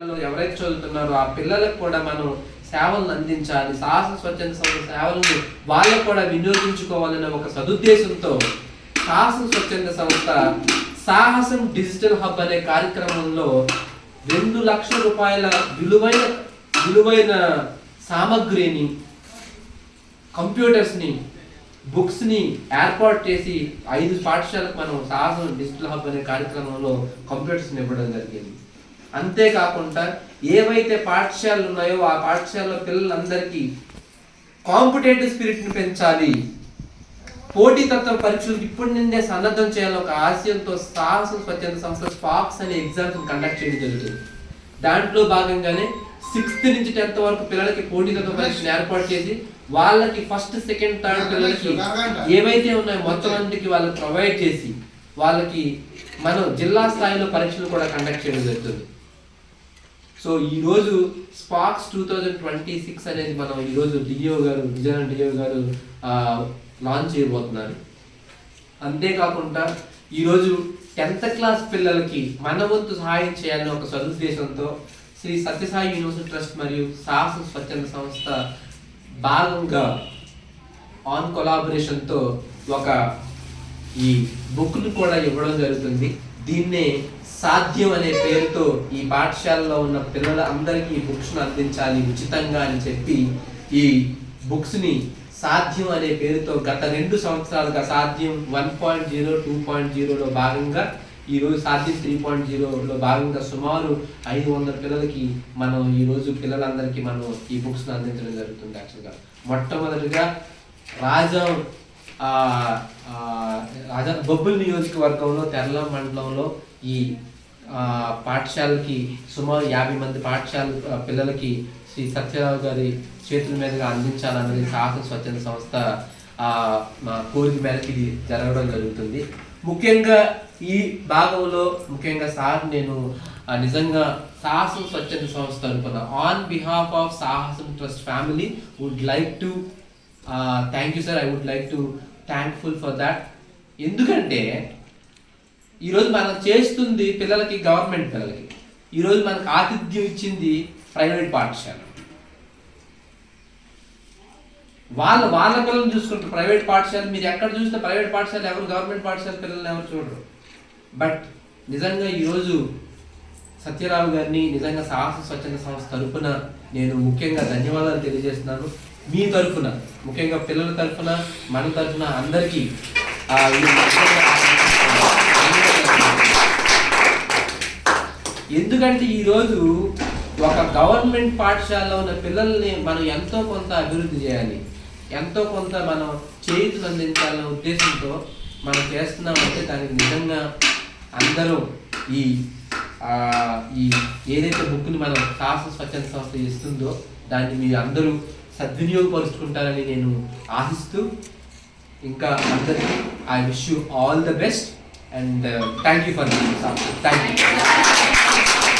ఎవరైతే చదువుతున్నారో ఆ పిల్లలకు కూడా మనం సేవలను అందించాలి. సాహస స్వచ్ఛంద సంస్థ సేవలను వాళ్ళకు కూడా వినియోగించుకోవాలనే ఒక సదుద్దేశంతో సాహస స్వచ్ఛంద సంస్థ సాహసం డిజిటల్ హబ్ అనే కార్యక్రమంలో 2 లక్షల రూపాయల విలువైన సామగ్రిని, కంప్యూటర్స్ని, బుక్స్ని ఏర్పాటు చేసి 5 పాఠశాలకు మనం సాహసం డిజిటల్ హబ్ అనే కార్యక్రమంలో కంప్యూటర్స్ని ఇవ్వడం జరిగింది. అంతేకాకుండా ఏవైతే పాఠశాలలు ఉన్నాయో ఆ పాఠశాలలో పిల్లలందరికీ కాంపిటేటివ్ స్పిరిట్ని పెంచాలి, పోటీతత్వ పరీక్షలకు ఇప్పటి నుండే సన్నద్ధం చేయాలని ఒక ఆశయంతో సాహసం స్వచ్ఛంద సంస్థ స్పార్క్స్ అనే ఎగ్జామ్స్ కండక్ట్ చేయడం జరుగుతుంది. దాంట్లో భాగంగానే 6th నుంచి 10th వరకు పిల్లలకి పోటీతత్వ పరీక్షను ఏర్పాటు చేసి వాళ్ళకి ఫస్ట్, సెకండ్, థర్డ్ పిల్లలకి ఏవైతే ఉన్నాయో మొత్తం అన్నిటికీ వాళ్ళకి ప్రొవైడ్ చేసి వాళ్ళకి మనం జిల్లా స్థాయిలో పరీక్షలు కూడా కండక్ట్ చేయడం జరుగుతుంది. సో ఈరోజు స్పార్క్స్ 2026 అనేది మనం ఈరోజు విజయనగరం డిఓ గారు లాంచ్ చేయబోతున్నారు. అంతేకాకుండా ఈరోజు 10th క్లాస్ పిల్లలకి మన వంతు సహాయం చేయాలని ఒక సదుద్దేశంతో శ్రీ సత్యసాయి యూనివర్సిటీ ట్రస్ట్ మరియు సాహస స్వచ్ఛంద సంస్థ భాగంగా ఆన్ కొలాబరేషన్తో ఒక ఈ బుక్ను కూడా ఇవ్వడం జరుగుతుంది. దీన్నే సాధ్యం అనే పేరుతో ఈ పాఠశాలలో ఉన్న పిల్లలందరికీ ఈ బుక్స్ను అందించాలి ఉచితంగా అని చెప్పి ఈ బుక్స్ని సాధ్యం అనే పేరుతో గత 2 సంవత్సరాలుగా సాధ్యం 1.0, 2.0లో భాగంగా ఈరోజు సాధ్యం 3.0లో భాగంగా సుమారు 500 పిల్లలకి మనం ఈరోజు పిల్లలందరికీ మనం ఈ బుక్స్ను అందించడం జరుగుతుంది. యాక్చువల్గా మొట్టమొదటిగా బొబ్బుల్ నియోజకవర్గంలో తెరల మండలంలో ఈ పాఠశాలకి సుమారు 50 మంది పాఠశాల పిల్లలకి శ్రీ సత్యరావు గారి చేతుల మీదుగా అందించాలన్నది సాహస స్వచ్ఛంద సంస్థ మా కోరిక మేరకు ఇది జరగడం జరుగుతుంది. ముఖ్యంగా ఈ భాగంలో ముఖ్యంగా సార్ నేను నిజంగా సాహసం స్వచ్ఛంద సంస్థ తరపున on behalf of Sahasam trust family would like to thank you sir. I would like to thankful for that. ఎందుకంటే ఈరోజు మనం చేస్తుంది పిల్లలకి, గవర్నమెంట్ పిల్లలకి. ఈరోజు మనకు ఆతిథ్యం ఇచ్చింది ప్రైవేట్ పాఠశాల. వాళ్ళ పిల్లల్ని చూసుకుంటారు ప్రైవేట్ పాఠశాల. మీరు ఎక్కడ చూస్తే ప్రైవేట్ పాఠశాల ఎవరు గవర్నమెంట్ పాఠశాల పిల్లల్ని ఎవరు చూడరు. బట్ నిజంగా ఈరోజు సత్యరావు గారిని నిజంగా సాహస స్వచ్ఛంద సంస్థ తరఫున నేను ముఖ్యంగా ధన్యవాదాలు తెలియజేస్తున్నాను. మీ తరఫున, ముఖ్యంగా పిల్లల తరఫున, మన తరఫున అందరికీ ఎందుకంటే ఈరోజు ఒక గవర్నమెంట్ పాఠశాలలో ఉన్న పిల్లల్ని మనం ఎంతో కొంత అభివృద్ధి చేయాలి, ఎంతో కొంత మనం చేతులు అందించాలనే ఉద్దేశంతో మనం చేస్తున్నామంటే దానికి నిజంగా అందరూ ఈ ఏదైతే బుక్ని మనం సాహస స్వచ్ఛంద సంస్థ ఇస్తుందో దాన్ని మీరు అందరూ సద్వినియోగపరుచుకుంటారని నేను ఆశిస్తూ ఇంకా అందరికీ I wish you all the best and thank you for this. Thank you.